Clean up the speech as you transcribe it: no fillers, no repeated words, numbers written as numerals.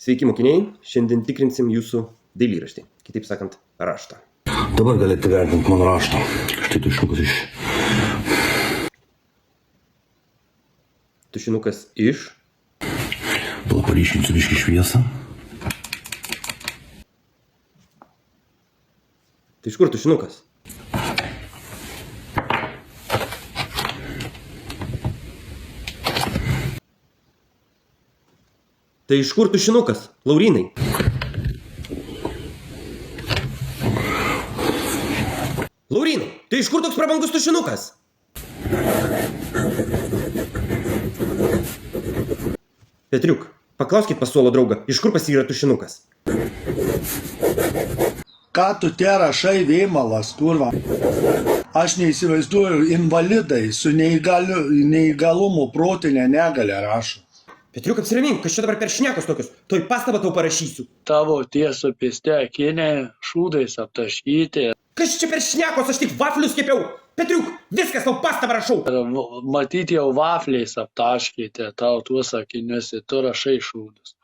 Sveiki mokiniai, šiandien tikrinsim jūsų dailyraštį, kitaip sakant, raštą. Dabar galite vertinti mano raštą. Štai tušinukas iš. Tušinukas iš. Gal paryškinsiu biškį šviesą. Tai iš kur tušinukas? Tai iš kur tušinukas, Laurynai? Laurynai, tai iš kur toks prabangus tušinukas? Petriuk, paklauskit pas suolo draugą, iš kur pas jį yra tušinukas? Ką tu te rašai vėmalas, kurva? Aš neįsivaizduoju, invalidai su neįgalumo protinė negalia rašo. Petriuk, apsiramink, kas čia dabar per šnekos tokius? Toj pastabą tau parašysiu. Tavo tiesų piste akiniai šūdais aptaškyti. Kas čia per šnekos, aš tik vaflius kepiau. Petriuk, viskas, tau pastabą rašau. Matyti jau vafliais aptaškyti tau tuos akinius, tu rašai šūdus.